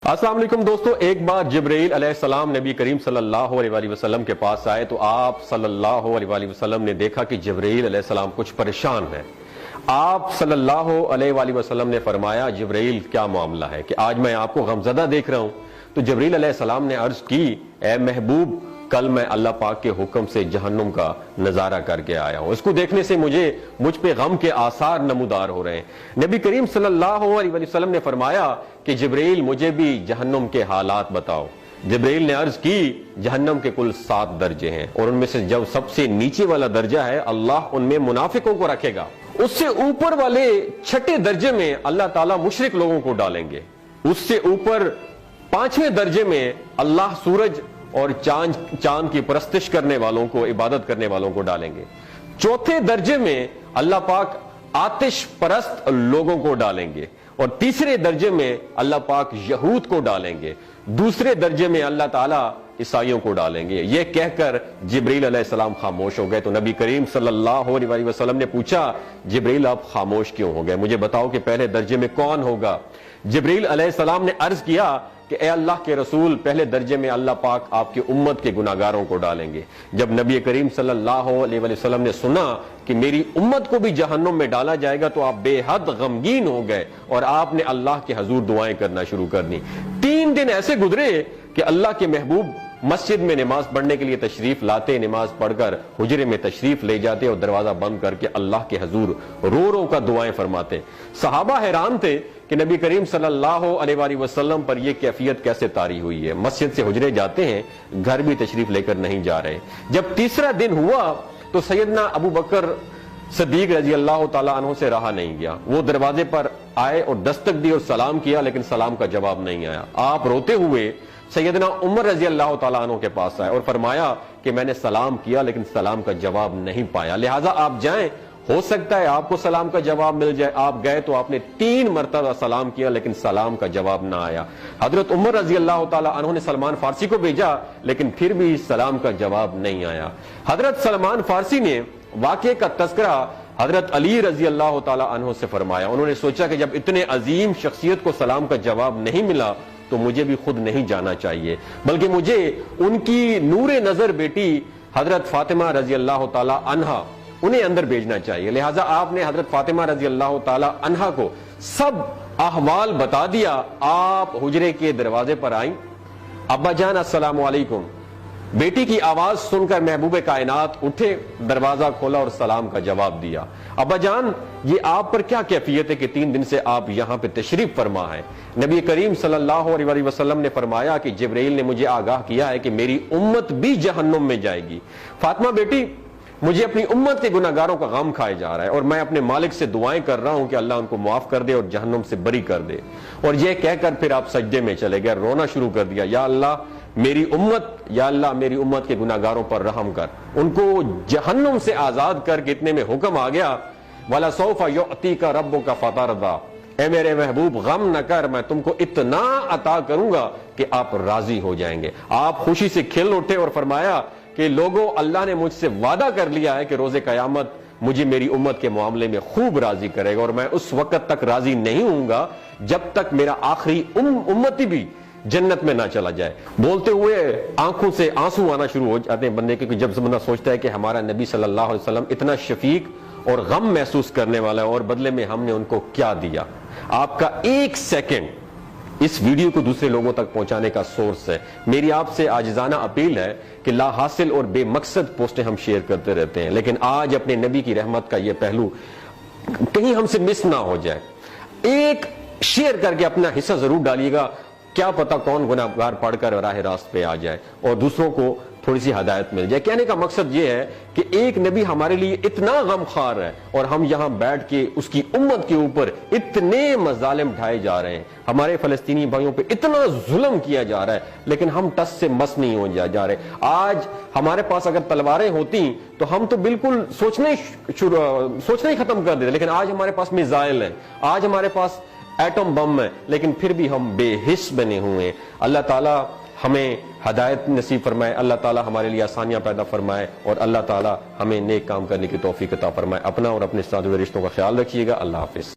السلام علیکم دوستو، ایک بار جبرائیل علیہ السلام نبی کریم صلی اللہ علیہ وآلہ وسلم کے پاس آئے تو آپ صلی اللہ علیہ وآلہ وسلم نے دیکھا کہ جبرائیل علیہ السلام کچھ پریشان ہے۔ آپ صلی اللہ علیہ وآلہ وسلم نے فرمایا جبرائیل کیا معاملہ ہے کہ آج میں آپ کو غمزدہ دیکھ رہا ہوں؟ تو جبرائیل علیہ السلام نے عرض کی اے محبوب، کل میں اللہ پاک کے حکم سے جہنم کا نظارہ کر کے آیا ہوں، اس کو دیکھنے سے مجھ پہ غم کے آثار نمودار ہو رہے ہیں۔ نبی کریم صلی اللہ علیہ وسلم نے فرمایا کہ جبرائیل مجھے بھی جہنم کے حالات بتاؤ۔ جبرائیل نے عرض کی جہنم کے کل 7 درجے ہیں اور ان میں سے جو سب سے نیچے والا درجہ ہے اللہ ان میں منافقوں کو رکھے گا، اس سے اوپر والے 6 درجے میں اللہ تعالیٰ مشرک لوگوں کو ڈالیں گے، اس سے اوپر 5ویں درجے میں اللہ سورج اور چاند کی پرستش کرنے والوں کو، عبادت کرنے والوں کو ڈالیں گے، 4تھے درجے میں اللہ پاک آتش پرست لوگوں کو ڈالیں گے، اور 3 درجے میں اللہ پاک یہود کو ڈالیں گے، 2 درجے میں اللہ تعالیٰ عیسائیوں کو ڈالیں گے۔ یہ کہہ کر جبرائیل علیہ السلام خاموش ہو گئے تو نبی کریم صلی اللہ علیہ وسلم نے پوچھا جبرائیل آپ خاموش کیوں ہو گئے؟ مجھے بتاؤ کہ پہلے درجے میں کون ہوگا؟ جبرائیل علیہ السلام نے عرض کیا کہ اے اللہ کے رسول، پہلے درجے میں اللہ پاک آپ کی امت کے گناہگاروں کو ڈالیں گے۔ جب نبی کریم صلی اللہ علیہ وسلم نے سنا کہ میری امت کو بھی جہنم میں ڈالا جائے گا تو آپ بے حد غمگین ہو گئے اور آپ نے اللہ کے حضور دعائیں کرنا شروع کر دی۔ 3 دن ایسے گزرے کہ اللہ کے محبوب مسجد میں نماز پڑھنے کے لیے تشریف لاتے، نماز پڑھ کر حجرے میں تشریف لے جاتے اور دروازہ بند کر کے اللہ کے حضور رو رو کا دعائیں فرماتے۔ صحابہ حیران تھے کہ نبی کریم صلی اللہ علیہ وآلہ وسلم پر یہ کیفیت کیسے طاری ہوئی ہے، مسجد سے حجرے جاتے ہیں، گھر بھی تشریف لے کر نہیں جا رہے۔ جب تیسرا دن ہوا تو سیدنا ابو بکر صدیق رضی اللہ تعالیٰ عنہ سے رہا نہیں گیا، وہ دروازے پر آئے اور دستک دی اور سلام کیا، لیکن سلام کا جواب نہیں آیا۔ آپ روتے ہوئے سیدنا عمر رضی اللہ تعالیٰ عنہ کے پاس آئے اور فرمایا کہ میں نے سلام کیا لیکن سلام کا جواب نہیں پایا، لہٰذا آپ جائیں، ہو سکتا ہے آپ کو سلام کا جواب مل جائے۔ آپ گئے تو آپ نے 3 مرتبہ سلام کیا لیکن سلام کا جواب نہ آیا۔ حضرت عمر رضی اللہ تعالیٰ عنہ نے سلمان فارسی کو بھیجا لیکن پھر بھی سلام کا جواب نہیں آیا۔ حضرت سلمان فارسی نے واقعے کا تذکرہ حضرت علی رضی اللہ تعالیٰ عنہ سے فرمایا۔ انہوں نے سوچا کہ جب اتنے عظیم شخصیت کو سلام کا جواب نہیں ملا تو مجھے بھی خود نہیں جانا چاہیے، بلکہ مجھے ان کی نور نظر بیٹی حضرت فاطمہ رضی اللہ تعالیٰ عنہا انہیں اندر بھیجنا چاہیے۔ لہٰذا آپ نے حضرت فاطمہ رضی اللہ تعالیٰ عنہا کو سب احوال بتا دیا۔ آپ حجرے کے دروازے پر آئیں، ابا جان السلام علیکم، بیٹی کی آواز سن کر محبوب کائنات اٹھے، دروازہ کھولا اور سلام کا جواب دیا۔ ابا جان یہ آپ پر کیا کیفیت ہے کہ 3 دن سے آپ یہاں پہ تشریف فرما ہے؟ نبی کریم صلی اللہ علیہ وسلم نے فرمایا کہ جبرائیل نے مجھے آگاہ کیا ہے کہ میری امت بھی جہنم میں جائے گی۔ فاطمہ بیٹی، مجھے اپنی امت کے گناہگاروں کا غم کھائے جا رہا ہے اور میں اپنے مالک سے دعائیں کر رہا ہوں کہ اللہ ان کو معاف کر دے اور جہنم سے بری کر دے۔ اور یہ کہہ کر پھر آپ سجدے میں چلے گئے، رونا شروع کر دیا، یا اللہ میری امت کے گناہگاروں پر رحم کر، ان کو جہنم سے آزاد کر کے اتنے میں حکم آ گیا وَلَسَوْفَ يُعْتِيكَ رَبُّكَ فَتَرْضَىٰ، اے میرے محبوب غم نہ کر، میں تم کو اتنا عطا کروں گا کہ آپ راضی ہو جائیں گے۔ آپ خوشی سے کھل اٹھے اور فرمایا کہ لوگوں، اللہ نے مجھ سے وعدہ کر لیا ہے کہ روز قیامت مجھے میری امت کے معاملے میں خوب راضی کرے گا، اور میں اس وقت تک راضی نہیں ہوں گا جب تک میرا آخری امتی بھی جنت میں نہ چلا جائے۔ بولتے ہوئے آنکھوں سے آنسو آنا شروع ہو جاتے ہیں بندے کے، جب بندہ سوچتا ہے کہ ہمارا نبی صلی اللہ علیہ وسلم اتنا شفیق اور غم محسوس کرنے والا ہے اور بدلے میں ہم نے ان کو کیا دیا۔ آپ کا 1 سیکنڈ اس ویڈیو کو دوسرے لوگوں تک پہنچانے کا سورس ہے۔ میری آپ سے عاجزانہ اپیل ہے کہ لا حاصل اور بے مقصد پوسٹیں ہم شیئر کرتے رہتے ہیں، لیکن آج اپنے نبی کی رحمت کا یہ پہلو کہیں ہم سے مس نہ ہو جائے۔ ایک شیئر کر کے اپنا حصہ ضرور ڈالیے گا، کیا پتا کون گناہگار پڑھ کر راہ راست پہ آ جائے اور دوسروں کو تھوڑی سی ہدایت مل جائے۔ کہنے کا مقصد یہ ہے کہ ایک نبی ہمارے لیے اتنا غم خوار ہے اور ہم یہاں بیٹھ کے اس کی امت کے اوپر اتنے مظالم ڈھائے جا رہے ہیں، ہمارے فلسطینی بھائیوں پہ اتنا ظلم کیا جا رہا ہے، لیکن ہم ٹس سے مس نہیں ہو جا رہے۔ آج ہمارے پاس اگر تلواریں ہوتی تو ہم تو بالکل سوچنا ہی ختم کر دیتے، لیکن آج ہمارے پاس میزائل ہیں، آج ہمارے پاس ایٹم بم ہے، لیکن پھر بھی ہم بے حس بنے ہوئے ہیں۔ اللہ تعالیٰ ہمیں ہدایت نصیب فرمائے، اللہ تعالیٰ ہمارے لیے آسانیاں پیدا فرمائے اور اللہ تعالیٰ ہمیں نیک کام کرنے کی توفیق عطا فرمائے۔ اپنا اور اپنے ساتھ جڑے رشتوں کا خیال رکھیے گا۔ اللہ حافظ۔